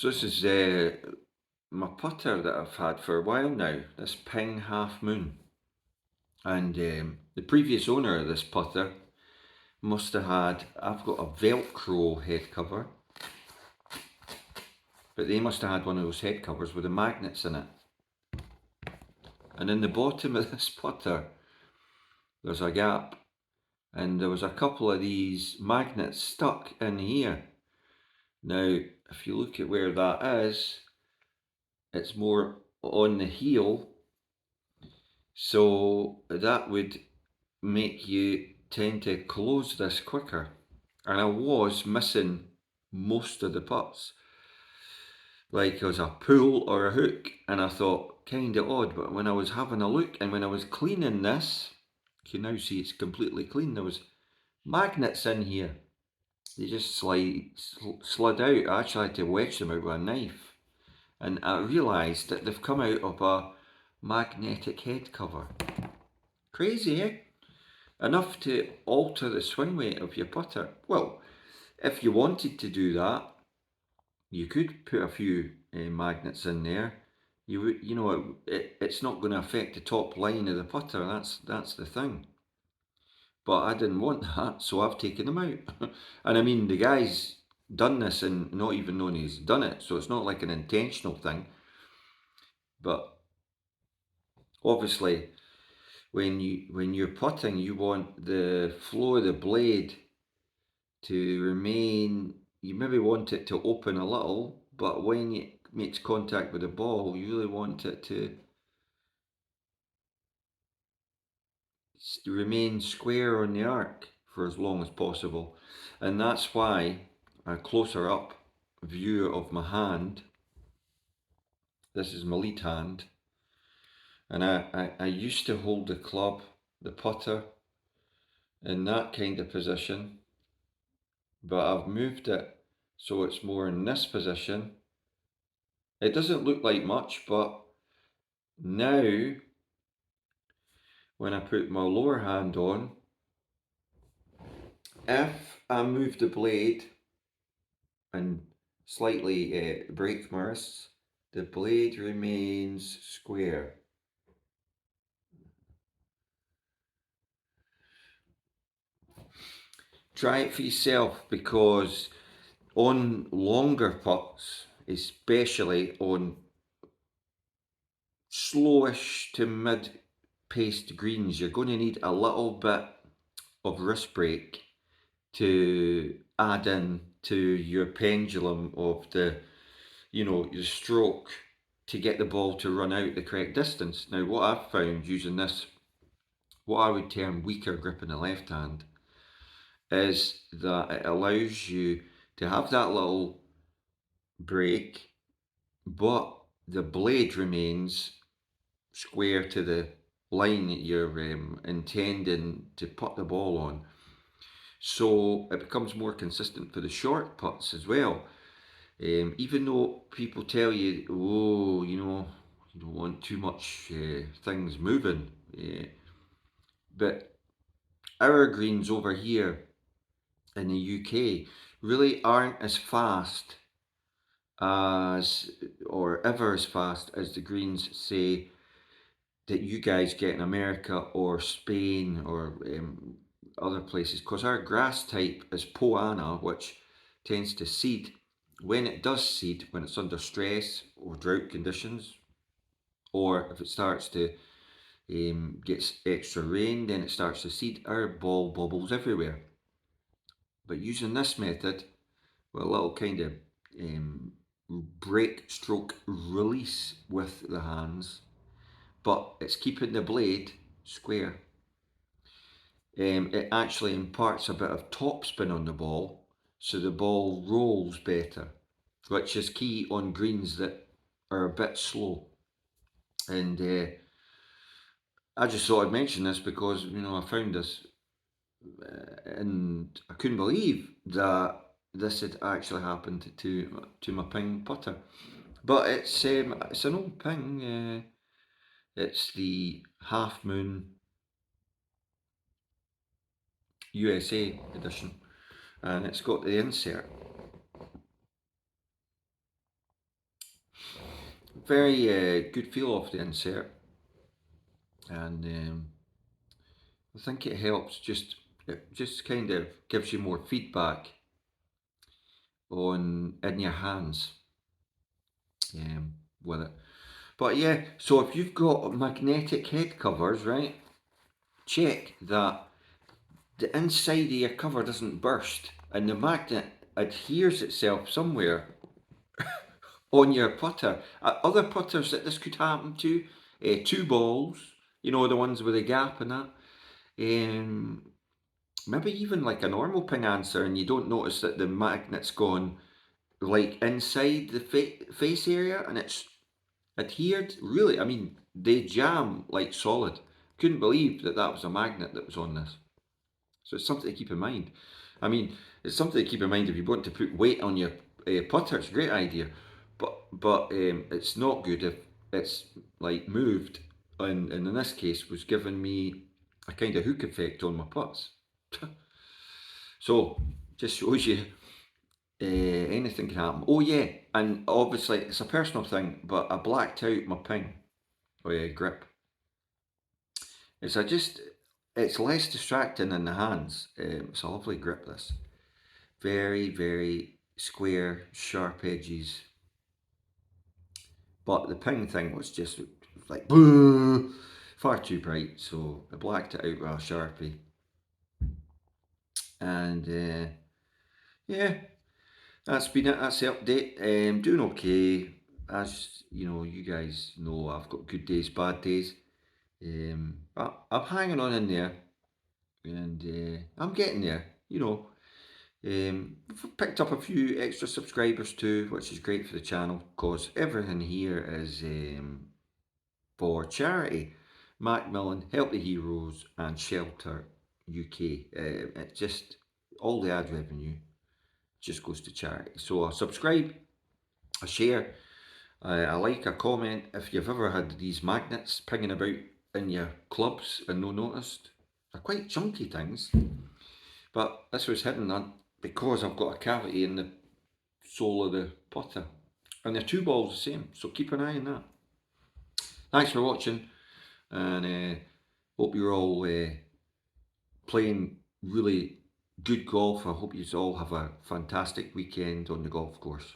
So this is my putter that I've had for a while now, this Ping Half Moon. And the previous owner of this putter must have had, I've got a Velcro head cover, but they must have had one of those head covers with the magnets in it. And in the bottom of this putter, there's a gap, and there was a couple of these magnets stuck in here. Now, if you look at where that is, it's more on the heel, so that would make you tend to close this quicker. And I was missing most of the putts. Like it was a pull or a hook, and I thought, kind of odd, but when I was having a look and when I was cleaning this, you can now see it's completely clean. There was magnets in here. They just slid out. I actually had to wedge them out with a knife. And I realised that they've come out of a magnetic head cover. Crazy, eh? Enough to alter the swing weight of your putter. Well, if you wanted to do that, you could put a few magnets in there. It's not going to affect the top line of the putter. That's the thing. But I didn't want that, so I've taken them out. And I mean, the guy's done this and not even known he's done it, so it's not like an intentional thing. But obviously, when you're putting, you want the flow of the blade to remain. You maybe want it to open a little, but when it makes contact with the ball, you really want it to remain square on the arc for as long as possible. And that's why a closer up view of my hand, this is my lead hand, and I used to hold the club, the putter, in that kind of position, but I've moved it so it's more in this position. It doesn't look like much, but now when I put my lower hand on, if I move the blade and slightly break my wrists, the blade remains square. Try it for yourself, because on longer putts, especially on slowish to mid-paced greens, you're going to need a little bit of wrist break to add in to your pendulum of your stroke, to get the ball to run out the correct distance. Now, what I've found using this, what I would term weaker grip in the left hand, is that it allows you to have that little break, but the blade remains square to the line that you're intending to put the ball on. So it becomes more consistent for the short putts as well. Even though people tell you, oh, you don't want too much things moving, but our greens over here in the UK really aren't as fast as, or ever as fast as, the greens, say, that you guys get in America or Spain or other places, because our grass type is Poa annua, which tends to seed. When it does seed, when it's under stress or drought conditions, or if it starts to get extra rain, then it starts to seed. Our ball bubbles everywhere. But using this method, with a little kind of break stroke release with the hands, but it's keeping the blade square. It actually imparts a bit of topspin on the ball, so the ball rolls better, which is key on greens that are a bit slow. And I just thought I'd mention this because I found this, and I couldn't believe that this had actually happened to my Ping putter. But it's an old Ping. It's the Half Moon USA edition, and it's got the insert. Very good feel off the insert, and I think it helps. It just kind of gives you more feedback on in your hands with it. But yeah, so if you've got magnetic head covers, right, check that the inside of your cover doesn't burst and the magnet adheres itself somewhere on your putter. Other putters that this could happen to, two balls, you know, the ones with a gap in that, um, maybe even like a normal ping answer, and you don't notice that the magnet's gone like inside the face area and it's adhered. Really, I mean, they jam like solid. Couldn't believe that that was a magnet that was on this. So it's something to keep in mind. I mean, it's something to keep in mind if you want to put weight on your putter. It's a great idea, but it's not good if it's like moved. And in this case, was giving me a kind of hook effect on my putts. So just shows you anything can happen. Oh yeah, and obviously it's a personal thing, but I blacked out my ping grip. It's less distracting in the hands. It's a lovely grip. This very square, sharp edges. But the ping thing was just like far too bright, so I blacked it out with a Sharpie. And yeah, that's been it. That's the update. Doing okay. As you know, you guys know I've got good days, bad days. I'm hanging on in there, and I'm getting there. You know, we've picked up a few extra subscribers too, which is great for the channel because everything here is for charity. Macmillan, Help the Heroes, and Shelter UK. It just all the ad revenue just goes to charity. So subscribe, a share, a like, a comment if you've ever had these magnets pinging about in your clubs and no noticed. They're quite chunky things, but this was hidden on because I've got a cavity in the sole of the putter. And they're two balls the same, so keep an eye on that. Thanks for watching, and hope you're all playing really good golf. I hope you all have a fantastic weekend on the golf course.